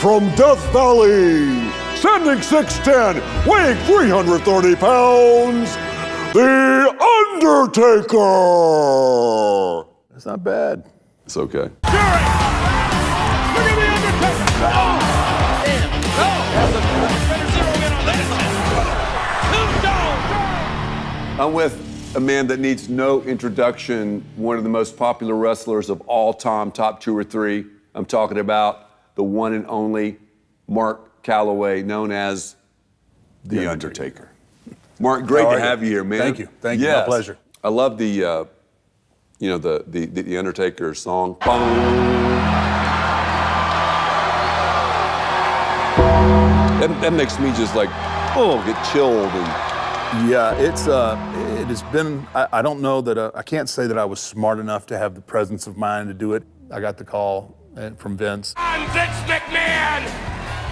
from Death Valley, standing 6'10", weighing 330 pounds, The Undertaker! That's not bad. It's okay. Look at the Undertaker! Oh! Damn! No! Better zero in on that. I'm with a man that needs no introduction, one of the most popular wrestlers of all time, top 2 or 3. I'm talking about the one and only Mark Calloway, known as The Undertaker. Mark, great to have you here, man. Thank you. Thank you. Yes. My pleasure. I love the Undertaker song. That makes me just like, get chilled. And yeah, it has been, I don't know that, I can't say that I was smart enough to have the presence of mind to do it. I got the call from Vince. I'm Vince McMahon,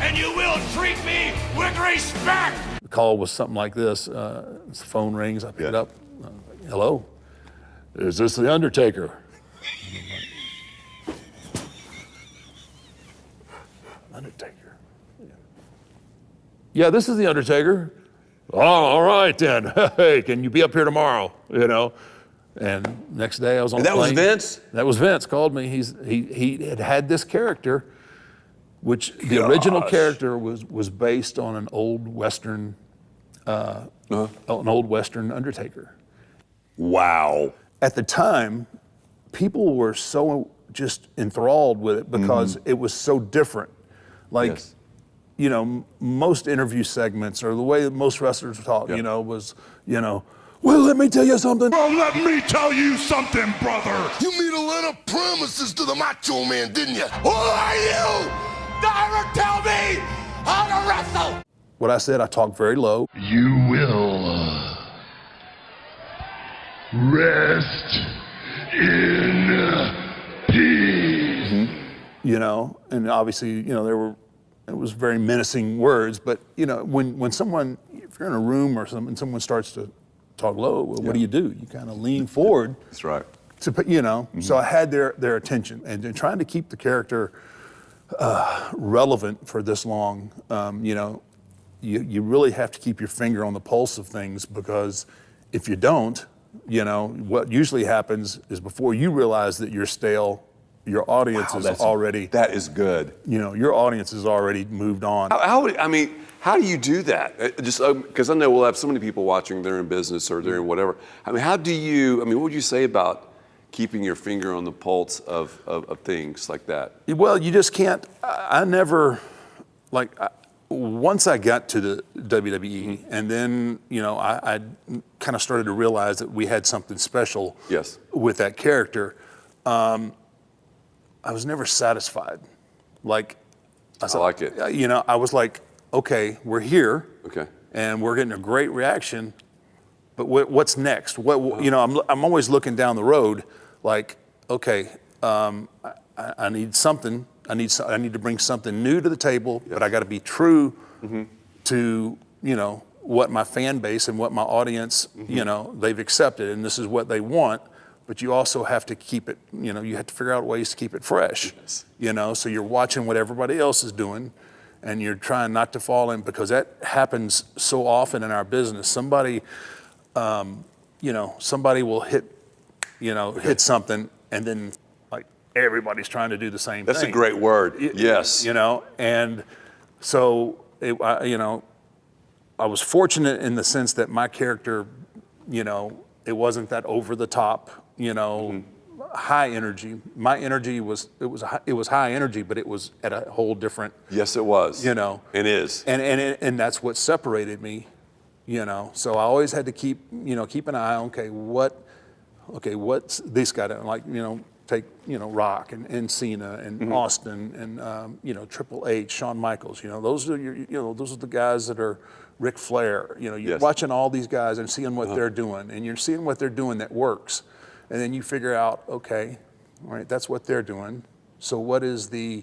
and you will treat me with respect. The call was something like this. The phone rings, I pick it up. Hello, is this The Undertaker? Undertaker. Yeah, this is The Undertaker. Oh, all right then. Hey, can you be up here tomorrow? You know, and next day I was on. And that was Vince. That was Vince. Called me. He had this character, which the original character was based on an old Western, Undertaker. Wow. At the time, people were so just enthralled with it because it was so different. Like. Yes. You know, most interview segments or the way that most wrestlers talk, was, well, let me tell you something. Well, let me tell you something, brother. You made a lot of promises to the Macho Man, didn't you? Who are you to ever tell me how to wrestle? What I said, I talked very low. You will rest in peace. You know, and obviously, it was very menacing words, but when someone, if you're in a room or something, and someone starts to talk low, well, what do? You kind of lean forward. That's right. So I had their attention, and trying to keep the character relevant for this long, you really have to keep your finger on the pulse of things, because if you don't, what usually happens is before you realize that you're stale, your audience is already. That is good. Your audience has already moved on. How do you do that? Just because I know we'll have so many people watching, they're in business or they're in whatever. What would you say about keeping your finger on the pulse of things like that? Well, you just can't. I never, once I got to the WWE, and then, I kind of started to realize that we had something special with that character. I was never satisfied. I like it. I was like, okay, we're here. Okay. And we're getting a great reaction, but what's next? I'm always looking down the road, like, okay, I need something. I need to bring something new to the table, but I got to be true to what my fan base and what my audience they've accepted, and this is what they want. But you also have to keep it, you have to figure out ways to keep it fresh. Yes. So you're watching what everybody else is doing, and you're trying not to fall in, because that happens so often in our business. Somebody will hit something, and then everybody's trying to do the same thing. That's a great word. Yes. And so I was fortunate in the sense that my character, it wasn't that over the top, high energy. My energy was high energy, but it was at a whole different. Yes, it was. It is. And that's what separated me, So I always had to keep an eye on, what's this guy doing? Take Rock and Cena and Austin and Triple H, Shawn Michaels. Those are those are the guys that are. Ric Flair, you're watching all these guys and seeing what they're doing, and you're seeing what they're doing that works, and then you figure out, okay, all right, that's what they're doing. So what is the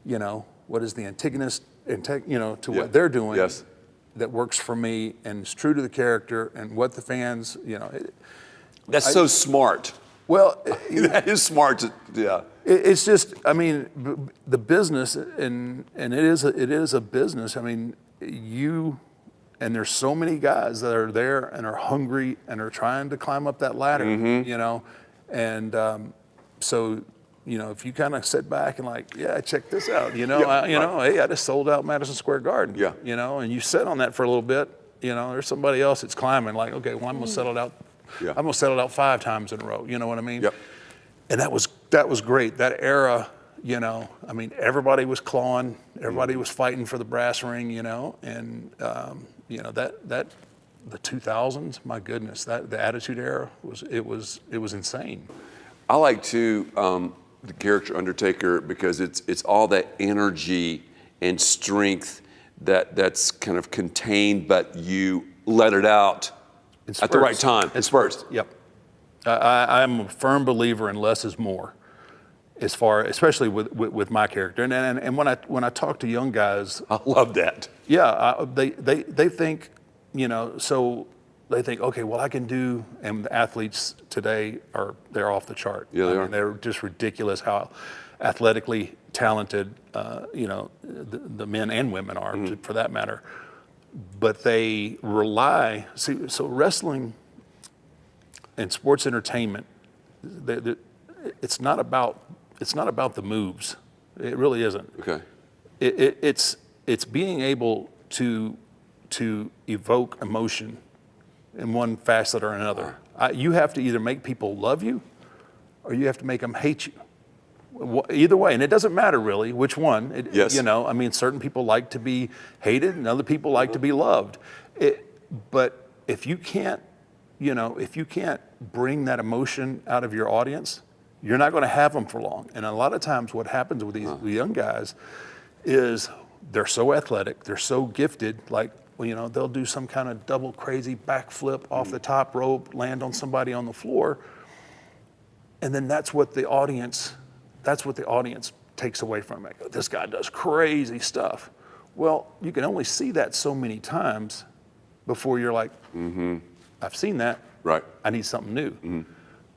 antagonist, to what they're doing that works for me and is true to the character and what the fans, That's so smart. Well, that is smart. It's just, I mean, the business, and it is a business. I mean, and there's so many guys that are there and are hungry and are trying to climb up that ladder, you know, and so, you know, if you kind of sit back and like, yeah, check this out, you know, hey, I just sold out Madison Square Garden, you know, and you sit on that for a little bit, you know, there's somebody else that's climbing, like, okay, well, I'm gonna settle it out. I'm gonna settle it out 5 times in a row. You know what I mean? Yep. And that was great. That era, you know, I mean, everybody was clawing, everybody was fighting for the brass ring, you know, and you know that the 2000s, my goodness, the Attitude Era was insane. I like the character Undertaker because it's all that energy and strength that's kind of contained, but you let it out at the right time. It's burst. Yep. I'm a firm believer in less is more, especially with my character. And when I talk to young guys, I love that. Yeah, they think, you know, so they think, okay, well I can do, and the athletes today they're off the chart. Yeah, they are. They're just ridiculous how athletically talented, you know, the men and women are, for that matter. But they rely. So wrestling and sports entertainment, it's not about the moves. It really isn't. Okay. It's being able to evoke emotion in one facet or another. You have to either make people love you, or you have to make them hate you. Either way, and it doesn't matter really which one. Yes. You know, I mean, certain people like to be hated, and other people like to be loved. But if you can't, you know, if you can't bring that emotion out of your audience, you're not going to have them for long. And a lot of times, what happens with these young guys is they're so athletic, they're so gifted, like, well, you know, they'll do some kind of double crazy backflip off the top rope, land on somebody on the floor, and then that's what the audience takes away from it. This guy does crazy stuff. Well, you can only see that so many times before you're like, I've seen that. Right. I need something new.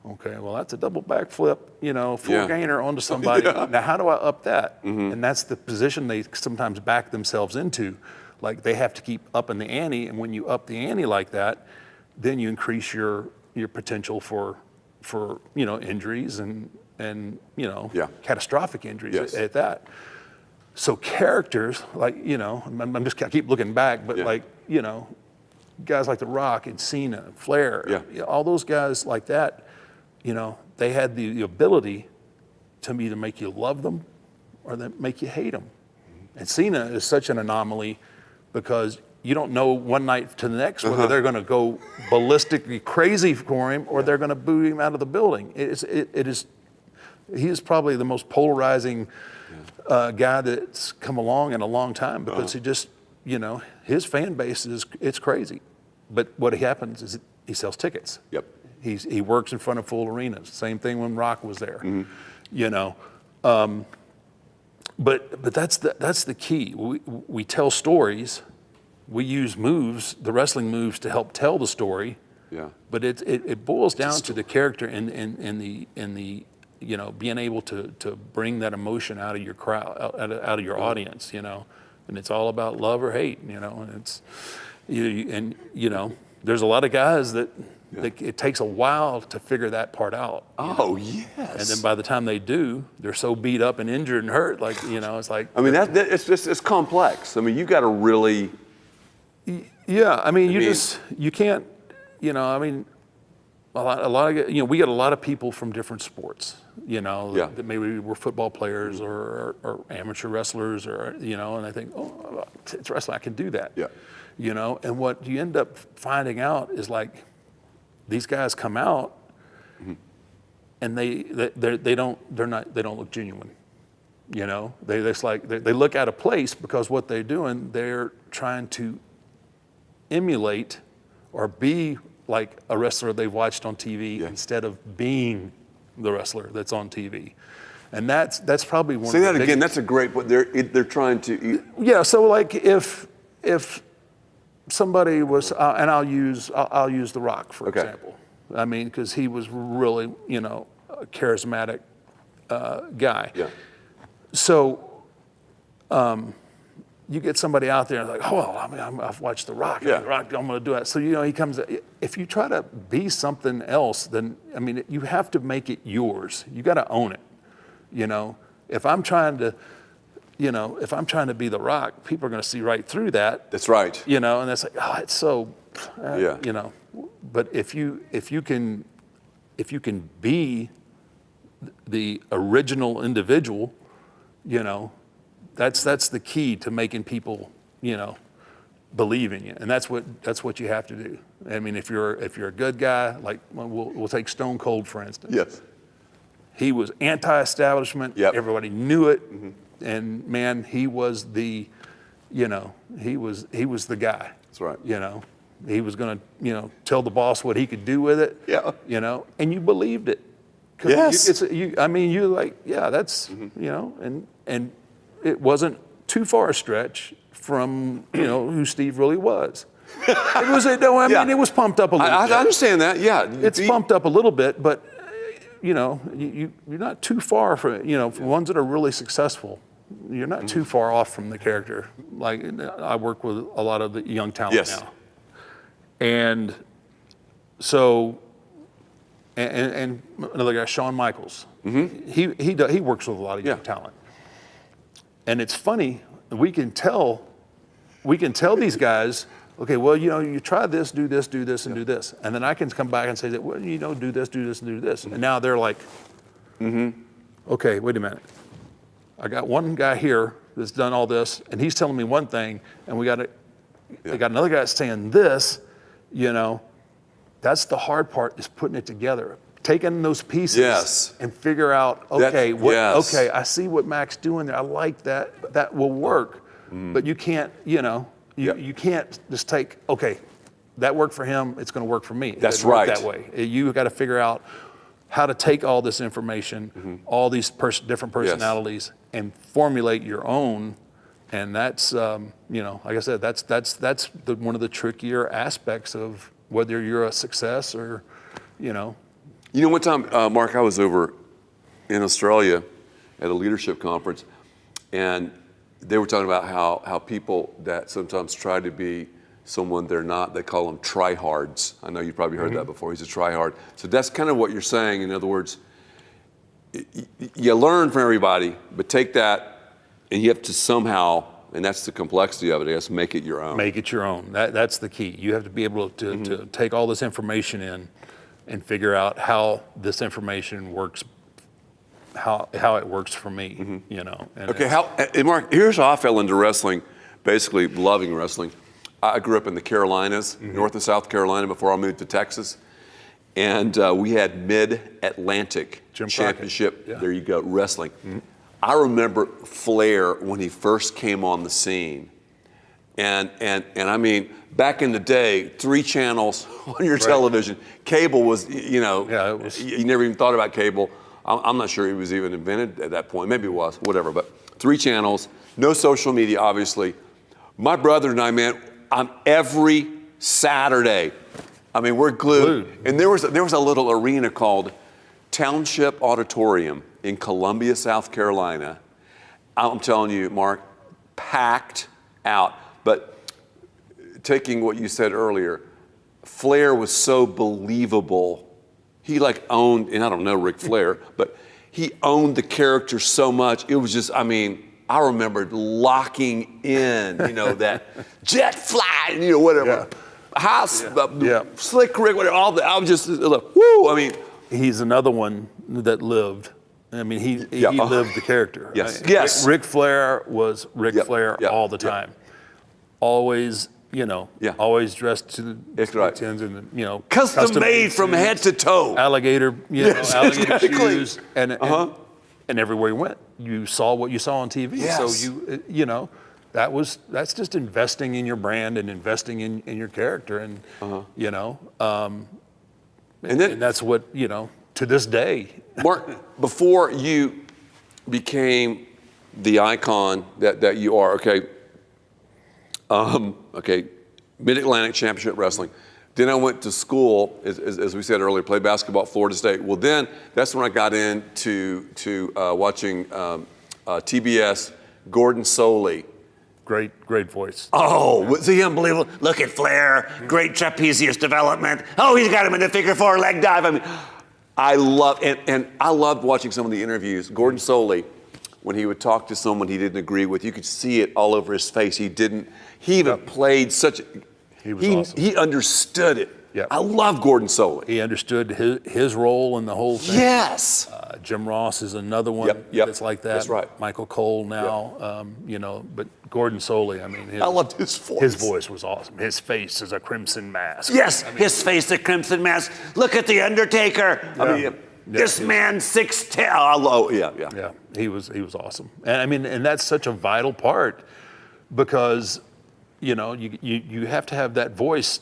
Okay, well, that's a double backflip, you know, full gainer onto somebody. Now, how do I up that? And that's the position they sometimes back themselves into. Like, they have to keep upping the ante, and when you up the ante like that, then you increase your potential for you know, injuries and you know, catastrophic injuries at that. So characters, like, you know, I keep looking back, but like, you know, guys like The Rock and Cena, Flair, all those guys like that, you know, they had the ability to either make you love them or they make you hate them. And Cena is such an anomaly because you don't know one night to the next whether they're going to go ballistically crazy for him or they're going to boo him out of the building. He is probably the most polarizing guy that's come along in a long time because he just, you know, his fan base it's crazy. But what happens is he sells tickets. Yep. He works in front of full arenas. Same thing when Rock was there. You know, but that's the key. We tell stories. We use moves, the wrestling moves, to help tell the story. Yeah. But it boils down to the character and the you know, being able to bring that emotion out of your crowd, out of your audience, you know, and it's all about love or hate, you know, and it's you know, there's a lot of guys that it takes a while to figure that part out. Oh, yes. And then by the time they do, they're so beat up and injured and hurt, like, you know, it's like. I mean, it's complex. I mean, you got to really. Yeah, I mean, you can't, you know, I mean, a lot of, you know, we get a lot of people from different sports, you know, that maybe were football players or amateur wrestlers or, you know, and I think, oh, it's wrestling, I can do that. Yeah. You know, and what you end up finding out is like these guys come out and they don't look genuine. You know, they look out of place because what they're doing, they're trying to emulate or be like a wrestler they've watched on TV instead of being the wrestler that's on TV. And that's probably one. Say that again. That's a great point. They're trying to. Yeah. So like if somebody was, and I'll use The Rock for example. I mean, because he was really, you know, charismatic, guy. Yeah. So you get somebody out there and like, oh, well, I mean, I've watched The Rock. Yeah. The Rock, I'm going to do it. So, you know, he comes, if you try to be something else, then, I mean, you have to make it yours. You got to own it. You know, if I'm trying to be The Rock, people are going to see right through that. That's right. You know, and it's like, oh, it's so, Yeah. you know. But if you can be the original individual, you know, that's the key to making people, you know, believe in you, and that's what you have to do. I mean, if you're a good guy, like we'll take Stone Cold for instance. Yes. He was anti-establishment. Yep. Everybody knew it, and man, he was the, you know, he was the guy. That's right. You know, he was going to, you know, tell the boss what he could do with it. Yeah. You know, and you believed it. 'Cause Yes. I mean, you're like, yeah, that's, you know, and it wasn't too far a stretch from, you know, who Steve really was. It was, no, I mean, it was pumped up a little bit. I understand that. Yeah. It's pumped up a little bit, but, you know, you're not too far from it. You know, for ones that are really successful, you're not too far off from the character. Like, I work with a lot of the young talent Yes. now. And so, and another guy, Shawn Michaels, he works with a lot of young talent. And it's funny, we can tell these guys, okay, well, you know, you try this, do this, and do this. And then I can come back and say that, well, you know, do this, and do this. And now they're like, okay, wait a minute. I got one guy here that's done all this, and he's telling me one thing, and they got another guy that's saying this, you know. That's the hard part, is putting it together. Taking those pieces and figure out, okay, okay, I see what Mac's doing there. I like that. That will work. But you can't, you know, you can't just take, okay, that worked for him, it's going to work for me. That's right. That way. You got to figure out how to take all this information, all these different personalities, and formulate your own. And that's, you know, like I said, that's one of the trickier aspects of whether you're a success or, you know. You know, one time, Mark, I was over in Australia at a leadership conference, and they were talking about how people that sometimes try to be someone they're not, they call them tryhards. I know you've probably heard that before. He's a tryhard. So that's kind of what you're saying. In other words, you learn from everybody, but take that and you have to somehow, and that's the complexity of it, I guess, make it your own. Make it your own. That's the key. You have to be able to take all this information in and figure out how this information works, how it works for me, you know. And okay, and Mark, here's how I fell into wrestling, basically loving wrestling. I grew up in the Carolinas, North and South Carolina, before I moved to Texas. And we had Mid-Atlantic Championship, there you go, wrestling. I remember Flair when he first came on the scene. And I mean, back in the day, 3 channels on your television. Cable was, you know, you never even thought about cable. I'm not sure it was even invented at that point. Maybe it was, whatever. But 3 channels, no social media, obviously. My brother and I, man, on every Saturday, I mean, we're glued. And there was a little arena called Township Auditorium in Columbia, South Carolina. I'm telling you, Mark, packed out. But taking what you said earlier, Flair was so believable. He like owned, and I don't know Ric Flair, but he owned the character so much. It was just, I mean, I remembered locking in, you know, that jet fly, you know, whatever. House, Slick Rick, whatever, all that. I was just, woo, I mean. He's another one that lived. I mean, he lived the character. Yes. Ric Flair was Ric Flair all the time. Always, you know, always dressed to the tens and, you know. Custom made from head to toe. Alligator, you know, alligator shoes. And everywhere you went, you saw what you saw on TV. So you know, that's just investing in your brand and investing in your character. And, you know, and that's what, you know, to this day. Mark, before you became the icon that you are, okay, Mid-Atlantic Championship Wrestling, Then I went to school, as we said earlier, played basketball at Florida State. Well, then that's when I got into watching TBS, Gordon Soley. Great voice. Oh, was he unbelievable? Look at Flair, great trapezius development. Oh, he's got him in the figure four leg dive. I mean, I loved watching some of the interviews. Gordon Soley, when he would talk to someone he didn't agree with, you could see it all over his face. He even played such a, He was awesome. He understood it. Yep. I love Gordon Soley. He understood his role in the whole thing. Yes. Jim Ross is another one Yep. that's like that. That's right. Michael Cole now, but Gordon Soley, I mean, I loved his voice. His voice was awesome. His face is a crimson mask. yes, his face, the crimson mask. Look at the Undertaker. I mean, this man 6'10". Yeah, he was awesome. And I mean, and that's such a vital part because, you have to have that voice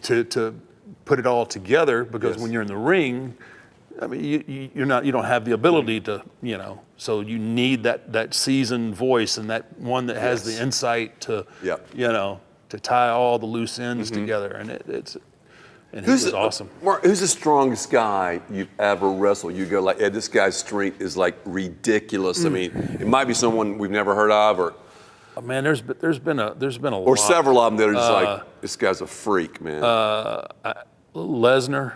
to put it all together because when you're in the ring, I mean, you don't have the ability to, so you need that seasoned voice and that one that has the insight to, to tie all the loose ends together. And he was awesome. Mark, who's the strongest guy you've ever wrestled? You go like, this guy's strength is like ridiculous. I mean, it might be someone we've never heard of, or man, there's been a lot. Or several of them that are just like, this guy's a freak, man. Lesnar.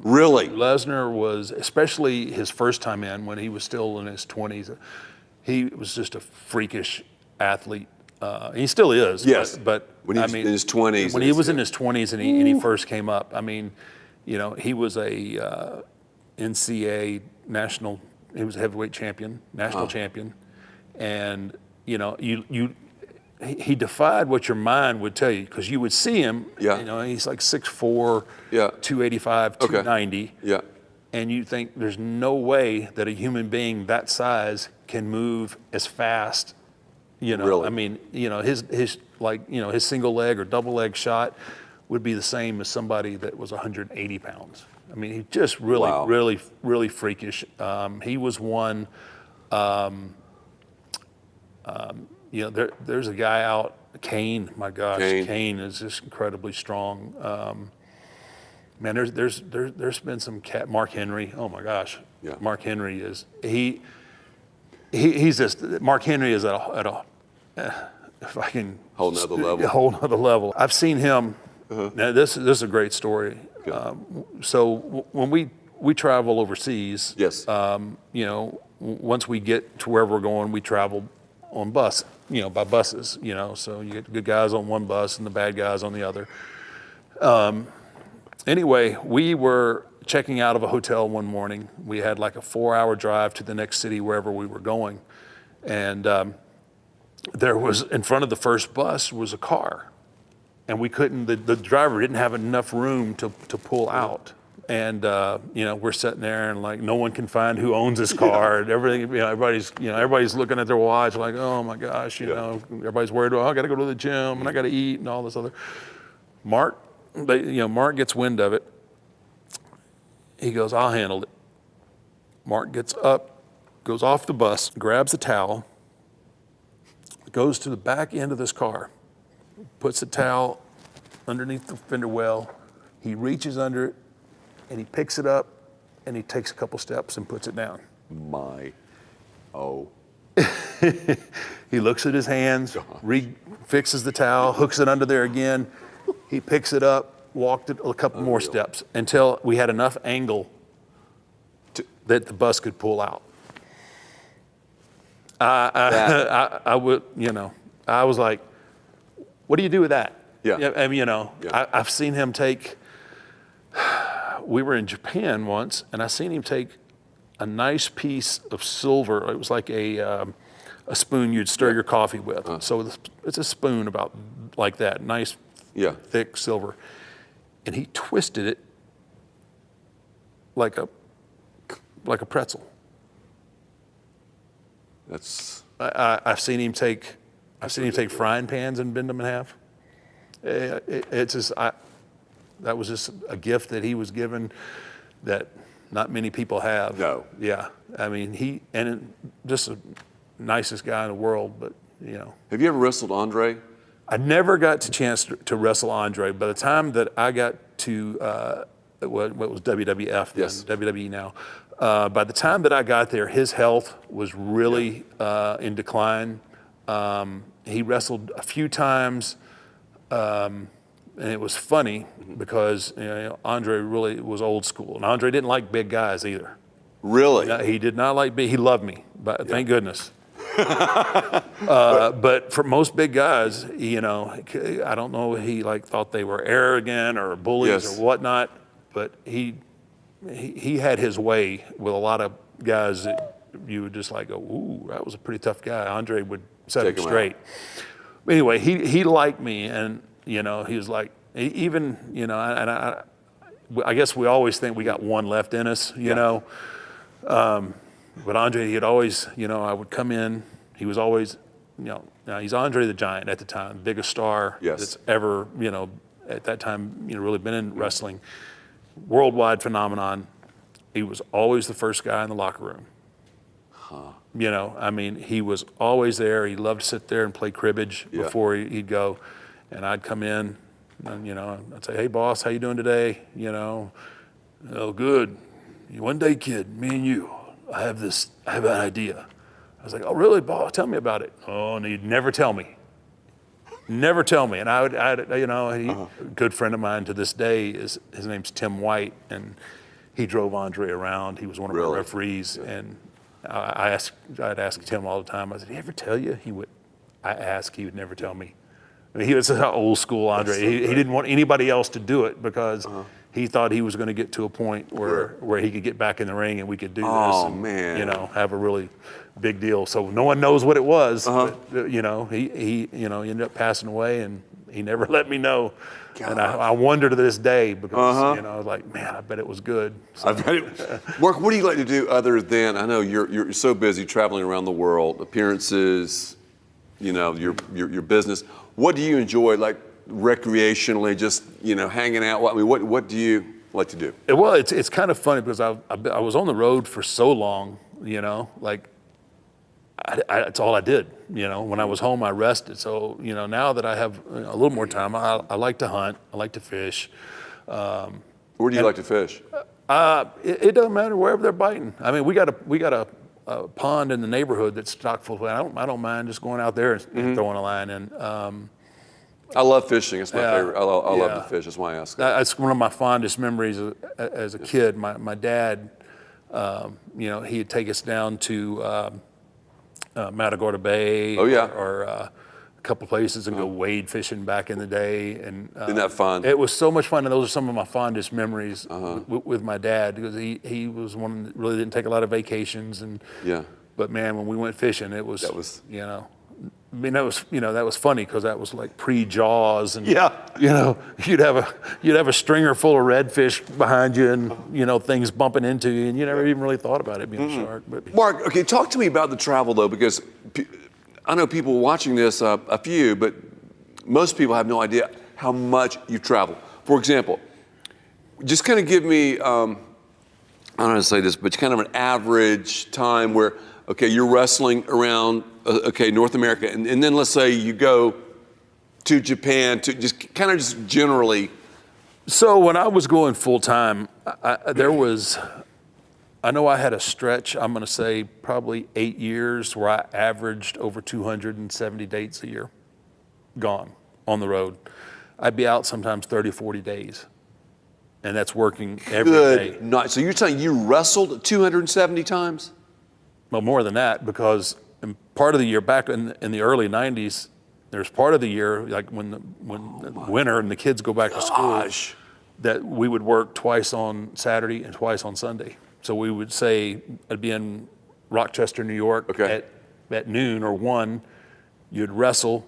Really? Lesnar was, especially his first time in when he was still in his 20s, he was just a freakish athlete. He still is. Yes. But when he was in his 20s. When he was in his 20s and he first came up, I mean, he was a NCAA national, he was a heavyweight champion, national champion. And, he defied what your mind would tell you because you would see him, he's like 6'4", 285, 290. Yeah. And you think there's no way that a human being that size can move as fast. Really? I mean, his single leg or double leg shot would be the same as somebody that was 180 pounds. I mean, he just really, really freakish. He was one. There's a guy out, Kane. My gosh, Kane is just incredibly strong. Man, there's been some Mark Henry. Oh my gosh, Mark Henry is he's just Mark Henry is at a if I can whole nother level. A whole nother level. I've seen him. Now this is a great story. So when we travel overseas, yes, once we get to wherever we're going, we travel on bus, by buses, so you get the good guys on one bus and the bad guys on the other. Anyway, we were checking out of a hotel one morning. We had like a 4-hour drive to the next city, wherever we were going. And there was, in front of the first bus was a car. And we couldn't, the driver didn't have enough room to pull out. And we're sitting there and like no one can find who owns this car and everything. Everybody's looking at their watch like, oh my gosh, everybody's worried. Oh, I got to go to the gym and I got to eat and all this other. Mark gets wind of it. He goes, I'll handle it. Mark gets up, goes off the bus, grabs a towel, goes to the back end of this car, puts the towel underneath the fender well. He reaches under it. And he picks it up, and he takes a couple steps and puts it down. He looks at his hands, fixes the towel, hooks it under there again. He picks it up, walked it a couple more steps until we had enough angle that the bus could pull out. I was like, what do you do with that? Yeah. I mean, I've seen him take. We were in Japan once, and I seen him take a nice piece of silver. It was like a spoon you'd stir your coffee with. So it's a spoon about like that, nice, thick silver. And he twisted it like a pretzel. I've seen him take frying pans and bend them in half. It's just that was just a gift that he was given that not many people have. No. Yeah. I mean, just the nicest guy in the world, but Have you ever wrestled Andre? I never got the chance to wrestle Andre. By the time that I got to what was WWF, then, Yes. WWE now, by the time that I got there, his health was really in decline. He wrestled a few times, and it was funny because Andre really was old school, and Andre didn't like big guys either. Really? He did not like big. He loved me, but thank goodness. But for most big guys, I don't know, he thought they were arrogant or bullies Yes. or whatnot, but he had his way with a lot of guys that you would just go, ooh, that was a pretty tough guy. Andre would set Take him him straight. Anyway, he liked me, and he was like, even, and I guess we always think we got one left in us, you know. But Andre, he'd always, I would come in. He was always, now he's Andre the Giant at the time, biggest star that's ever, at that time, really been in wrestling. Worldwide phenomenon. He was always the first guy in the locker room. He was always there. He loved to sit there and play cribbage before he'd go. And I'd come in, and, I'd say, hey, boss, how you doing today? Oh, good. One day, kid, me and you, I have an idea. I was like, oh, really, boss? Tell me about it. Oh, and he'd never tell me. Never tell me. And a good friend of mine to this day, his name's Tim White, and he drove Andre around. He was one of our referees. And I'd ask Tim all the time. I said, did he ever tell you? He would never tell me. I mean, he was an old school Andre. He didn't want anybody else to do it because he thought he was going to get to a point where he could get back in the ring and we could do this. Oh, and, man. have a really big deal. So no one knows what it was. But, he ended up passing away, and he never let me know. God. And I wonder to this day because I was like, man, I bet it was good. So. I bet it. Mark, what do you like to do other than, I know you're so busy traveling around the world, appearances, your business. What do you enjoy, recreationally, just hanging out? What do you like to do? Well, it's kind of funny because I was on the road for so long, it's all I did. When I was home, I rested. So now that I have a little more time, I like to hunt. I like to fish. Where do you like to fish? It doesn't matter wherever they're biting. I mean, we got a pond in the neighborhood that's stocked full of. I don't mind just going out there and throwing a line in. I love fishing. It's my favorite. I love to fish. That's why I ask. That's one of my fondest memories as a kid. My dad, he'd take us down to Matagorda Bay. Or a couple places and go wade fishing back in the day. And isn't that fun? It was so much fun, and those are some of my fondest memories with my dad because he was one that really didn't take a lot of vacations. But man, when we went fishing, that was that was funny because that was like pre-Jaws, and you'd have a stringer full of redfish behind you, and things bumping into you, and you never even really thought about it being a shark. But Mark, okay, talk to me about the travel though, because I know people watching this, a few, but most people have no idea how much you travel. For example, just kind of give me, I don't know how to say this, but kind of an average time where, okay, you're wrestling around, North America, and then let's say you go to Japan, to just kind of just generally. So when I was going full time, I know I had a stretch, I'm going to say probably 8 years, where I averaged over 270 dates a year gone on the road. I'd be out sometimes 30, 40 days. And that's working every day. Night. So you're saying you wrestled 270 times? Well, more than that, because in part of the year, back in the early 90s, there's part of the year, like when the winter and the kids go back to school, that we would work twice on Saturday and twice on Sunday. So we would say, I'd be in Rochester, New York at noon or 1, you'd wrestle,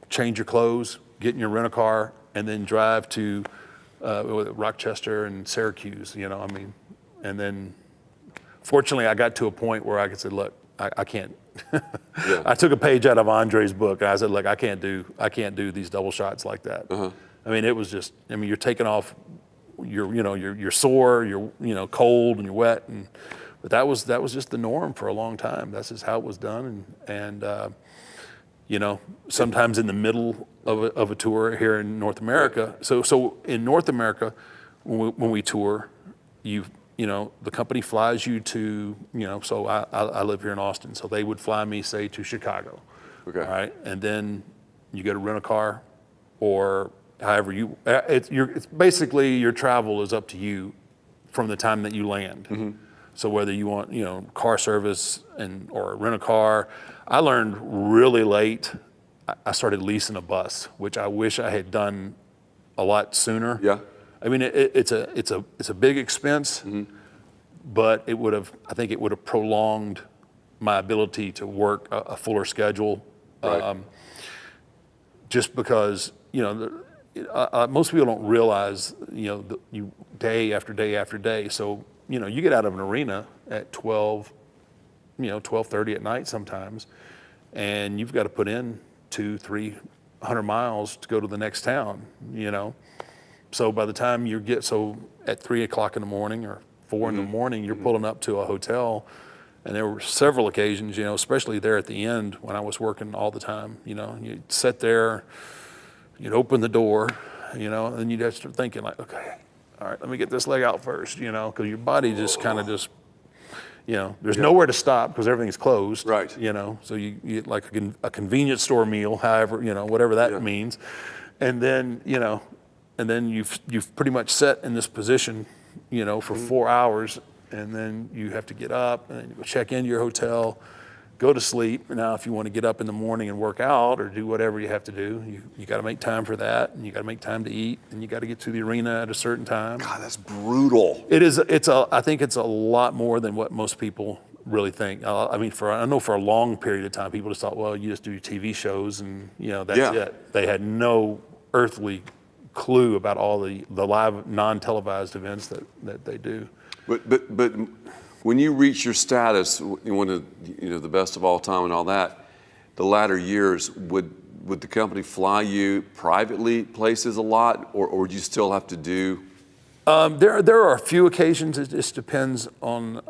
change your clothes, get in your rental-car, and then drive to Rochester and Syracuse, and then fortunately I got to a point where I could say, look, I can't. I took a page out of Andre's book and I said, look, I can't do these double shots like that. I mean, it was just, you're taking off, you're sore, you're cold and you're wet, but that was just the norm for a long time. That's just how it was done, and you know, sometimes in the middle of a tour here in North America. So in North America, when we tour, you know, the company flies you to, you know, so I live here in Austin, so they would fly me, say, to Chicago. Okay. All right, and then you go to rent a car, or however you, it's basically your travel is up to you from the time that you land. Mm-hmm. So whether you want, you know, car service or rent a car, I learned really late. I started leasing a bus, which I wish I had done a lot sooner. Yeah. I mean, it's a big expense, but I think it would have prolonged my ability to work a fuller schedule. Right. Just because, you know, most people don't realize, you know, you day after day after day. So, you know, you get out of an arena at 12, you know, 12:30 at night sometimes, and you've got to put in 200-300 miles to go to the next town, you know. So by the time so at 3 o'clock in the morning or 4 in the morning, you're pulling up to a hotel. And there were several occasions, you know, especially there at the end when I was working all the time, you know, you'd sit there, you'd open the door, you know, and you'd have to start thinking like, okay, all right, let me get this leg out first, you know, because your body just kind of just, you know, there's nowhere to stop because everything's closed. Right. You know, so you get like a convenience store meal, however, you know, whatever that means. And then, you know, and then you've pretty much set in this position, you know, for 4 hours. And then you have to get up and then you go check into your hotel, go to sleep. Now, if you want to get up in the morning and work out or do whatever you have to do, you got to make time for that, and you got to make time to eat, and you got to get to the arena at a certain time. God, that's brutal. It is. I think it's a lot more than what most people really think. I mean, I know for a long period of time, people just thought, well, you just do TV shows and, you know, that's it. They had no earthly clue about all the live, non-televised events that they do. But when you reach your status, one of, you know, the best of all time and all that, the latter years, would the company fly you privately places a lot, or would you still have to do? There are a few occasions. It just depends on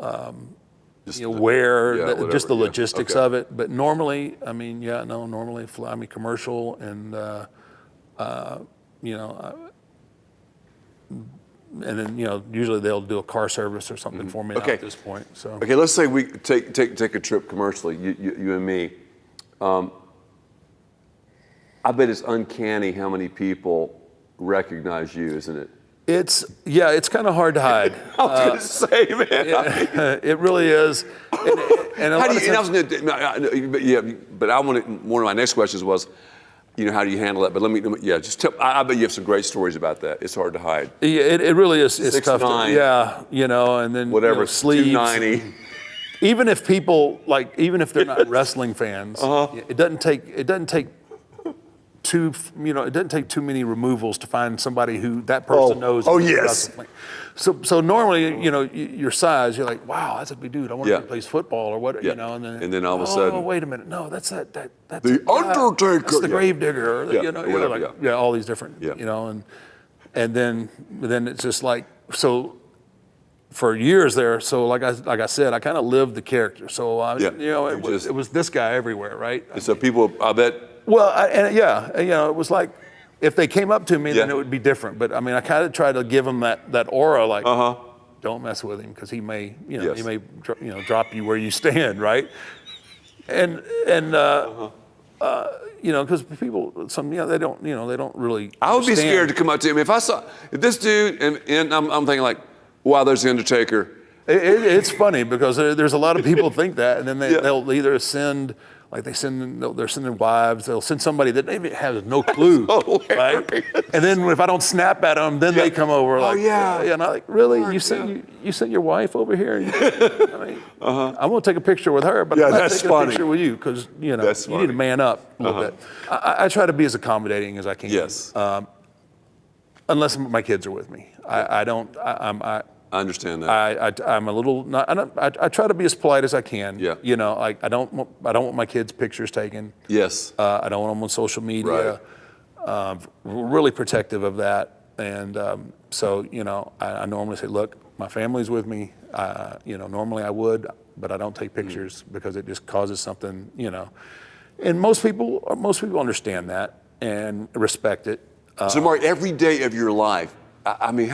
you know, where, just the logistics of it. But normally, I mean, normally fly me commercial, and you know. And then, you know, usually they'll do a car service or something for me at this point. So okay, let's say we take a trip commercially, you and me. I bet it's uncanny how many people recognize you, isn't it? it's kind of hard to hide. I was going to say, man. It really is. And How do you? And I was going to, but I wanted, one of my next questions was, you know, how do you handle that? But let me just tell. I bet you have some great stories about that. It's hard to hide. Yeah, it really is. It's 6'9". tough. Yeah, you know, and then Whatever, you know, sleeves. 290. Even if people even if they're not wrestling fans, it doesn't take too many removals to find somebody who that person knows. Oh yes. So normally, you know, your size, you're like, wow, that's a big dude. I wonder if he plays football or what, you know. And then all of a sudden, oh, wait a minute, no, that's the Undertaker. That's the Gravedigger. Or, you know, whatever, all these different, you know, and then it's just like so. For years there, so like I said, I kind of lived the character. So you know, it was this guy everywhere, right? And so people, I bet. Well, you know, it was like if they came up to me, then it would be different. But I mean, I kind of tried to give them that aura, like, don't mess with him because he may, you know, he may, drop you where you stand, right? And you know, because people, they don't really. I would be understand. scared to come up to him if this dude, and I'm thinking like, wow, there's the Undertaker. It's funny because there's a lot of people think that, and then they'll either send, like they're sending wives, they'll send somebody that maybe has no clue, right? And then if I don't snap at them, then they come over like, and I'm like, really? You sent your wife over here? I mean, I'm gonna take a picture with her, but I'm not taking a picture with you because you know you need to man up a little bit. I try to be as accommodating as I can. Yes. Unless my kids are with me, I understand that. I'm a little. I try to be as polite as I can. Yeah. You know, like I don't want my kids' pictures taken. Yes. I don't want them on social media. Right. Really protective of that, and so you know, I normally say, look, my family's with me. You know, normally I would, but I don't take pictures because it just causes something. You know, And most people understand that and respect it. So, Mark, every day of your life, I mean,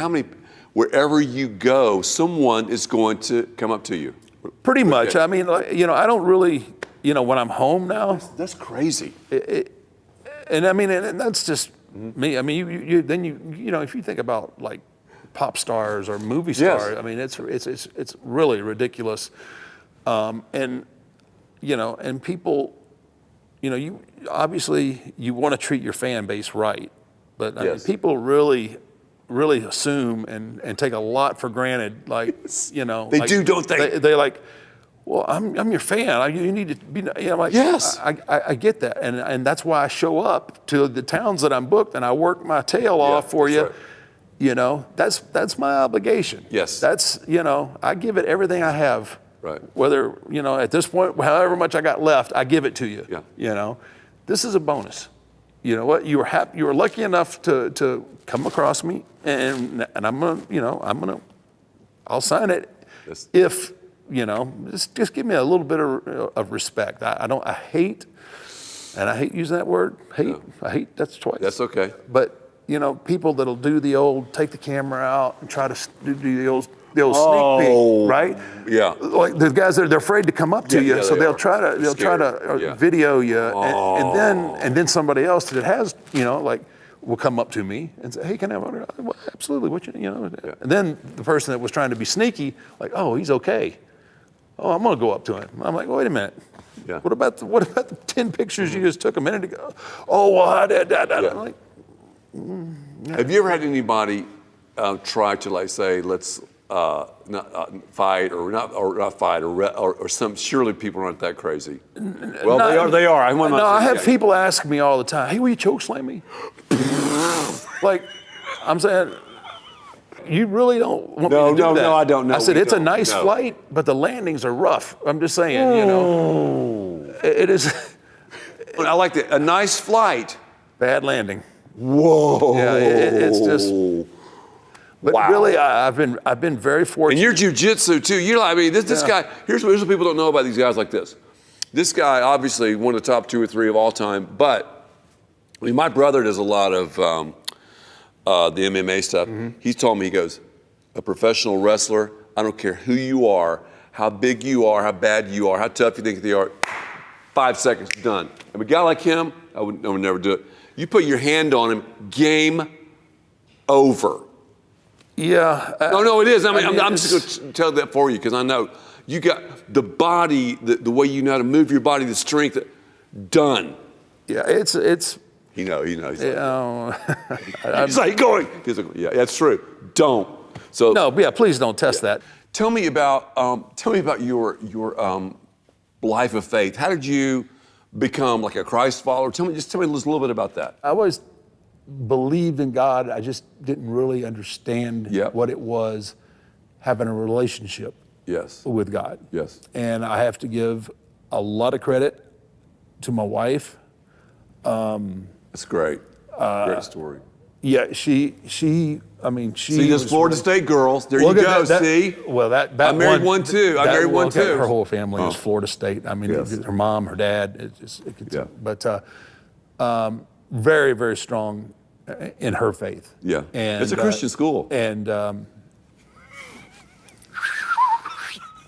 wherever you go, someone is going to come up to you. Pretty much. I mean, I don't really, when I'm home now. That's crazy. And I mean, and that's just me. I mean, if you think about like pop stars or movie stars, Yes. I mean, it's really ridiculous. And people, you obviously you want to treat your fan base right, but I mean, people really assume and take a lot for granted. Like, They do, don't they? They're like, well, I'm your fan. You need to be. I'm like, yes. I get that, and that's why I show up to the towns that I'm booked, and I work my tail off for you. Right. That's my obligation. Yes. That's I give it everything I have. Right. Whether at this point, however much I got left, I give it to you. Yeah. This is a bonus. You know what? You were lucky enough to come across me, and I'm gonna, I'll sign it Yes. if just give me a little bit of respect. I hate using that word. Hate. No. I hate. That's twice. That's okay. But people that'll do the old take the camera out and try to do the old sneak peek, right? Yeah. Like the guys they're afraid to come up to you, so they'll try to Yeah. video you, and then somebody else that has will come up to me and say, hey, can I have autograph? Well, absolutely. And then the person that was trying to be sneaky, like, oh, he's okay. Oh, I'm gonna go up to him. I'm like, wait a minute. Yeah. What about the 10 pictures you just took a minute ago? Oh, well, I'm like, Have you ever had anybody try to let's not fight or not fight or some? Surely people aren't that crazy. Well, they are. I have people ask me all the time, hey, will you choke slam me? Like, I'm saying, you really don't want me to do that. No, I don't know. I said, it's a nice flight, but the landings are rough. I'm just saying, it is. I like that. A nice flight. Bad landing. Whoa. Yeah, it's just. But wow. really, I've been very fortunate. And your jujitsu too. This guy. Here's what people don't know about these guys like this. This guy, obviously, one of the top 2 or 3 of all time. But my brother does a lot of the MMA stuff. Mm-hmm. He's told me, he goes, a professional wrestler. I don't care who you are, how big you are, how bad you are, how tough you think they are. 5 seconds, done. And a guy like him, I would never do it. You put your hand on him, game over. Yeah. No, it is. I'm just going to tell that for you because I know you got the body, the way you know how to move your body, the strength. Done. Yeah, it's. He knows. He's like going. Yeah, that's true. Don't. So no, yeah. Please don't test that. Tell me about your life of faith. How did you become like a Christ follower? Tell me just a little bit about that. I always believed in God. I just didn't really understand what it was having a relationship with God. Yes. And I have to give a lot of credit to my wife. That's great. Great story. Yeah, she. I mean, she. See, those Florida State girls. There you go. See. Well, that I married one too. I married one too. Her whole family was Florida State. I mean, her mom, her dad. But very, very strong in her faith. Yeah. And it's a Christian school. And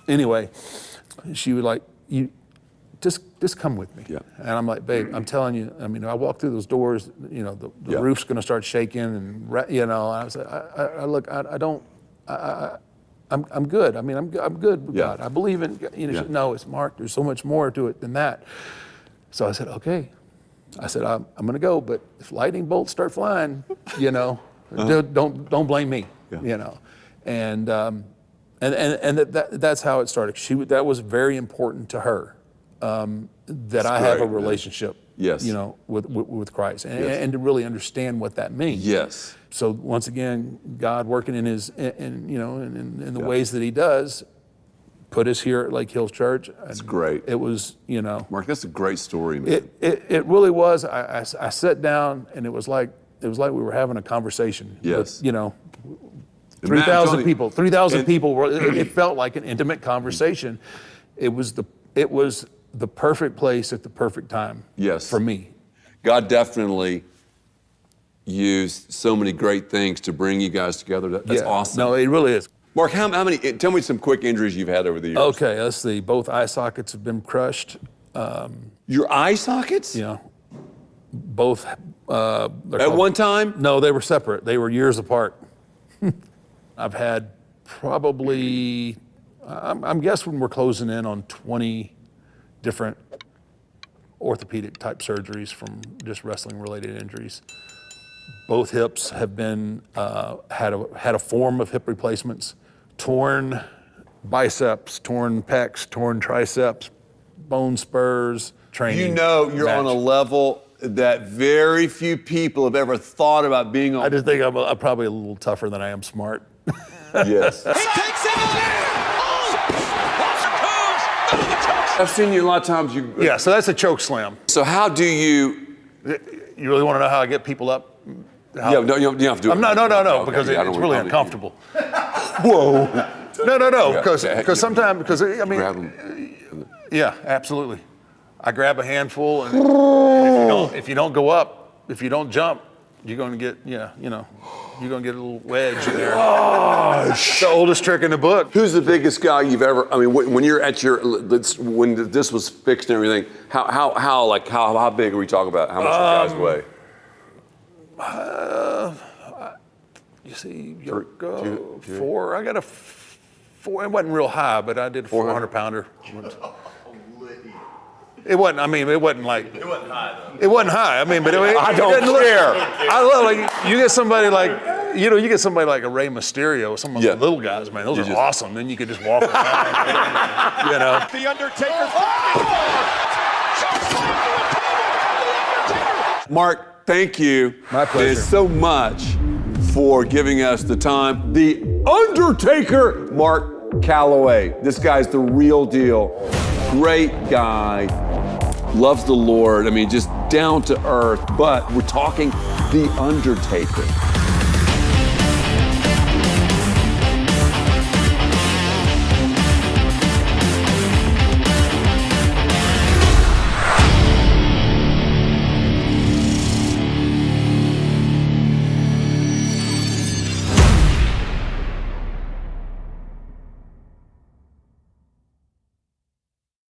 anyway, she would like you. Just come with me. Yeah. And I'm like, babe, I'm telling you, I mean, I walk through those doors, the roof's gonna start shaking and I was like, I'm good. I mean, I'm good with God. I believe in, she said, no, it's Mark, there's so much more to it than that. So I said, okay. I said, I'm gonna go, but if lightning bolts start flying, don't blame me, And that's how it started. That was very important to her. That I have a relationship, with Christ, and to really understand what that means. Yes. So once again, God working in in the ways that He does, put us here at Lake Hills Church. That's great. It was, Mark, that's a great story, man. It really was. I sat down, and it was like we were having a conversation. Yes. With, 3,000 people. 3,000 people. It felt like an intimate conversation. It was the perfect place at the perfect time. Yes. For me. God definitely used so many great things to bring you guys together. That's awesome. No, it really is. Mark, how many? Tell me some quick injuries you've had over the years. Okay, let's see. Both eye sockets have been crushed. Your eye sockets? You know, both. At one time? No, they were separate. They were years apart. I've had probably, I'm guessing we're closing in on 20 different orthopedic type surgeries from just wrestling related injuries. Both hips have been, had a form of hip replacements, torn biceps, torn pecs, torn triceps, bone spurs, training. You know you're on a level that very few people have ever thought about being on. I just think I'm probably a little tougher than I am smart. Yes. He takes it on. I've seen you a lot of times. Yeah, so that's a choke slam. So how do you? You really want to know how I get people up? Yeah, no, you don't have to do it. No, Okay, because yeah, I it's don't really wanna- uncomfortable. Whoa. No, because Yeah, sometimes, because I Grab mean, 'em. yeah, absolutely. I grab a handful, and if you don't go up, if you don't jump, you're going to get, you're going to get a little wedge in there. It's the oldest trick in the book. Who's the biggest guy you've ever? I mean, when you're at your, when this was fixed and everything, how big are we talking about? How much do you guys weigh? You see, four. I got a four. It wasn't real high, but I did a 400 pounder. It wasn't. I mean, it wasn't like. It wasn't high though. It wasn't high. I mean, but I don't care. I love like you get somebody like you get somebody like a Rey Mysterio, some of the little guys, man. Those are awesome. Then you could just walk around. The Undertaker. Mark, thank you. My pleasure. So much for giving us the time. The Undertaker, Mark Calloway. This guy's the real deal. Great guy. Loves the Lord. I mean, just down to earth. But we're talking The Undertaker.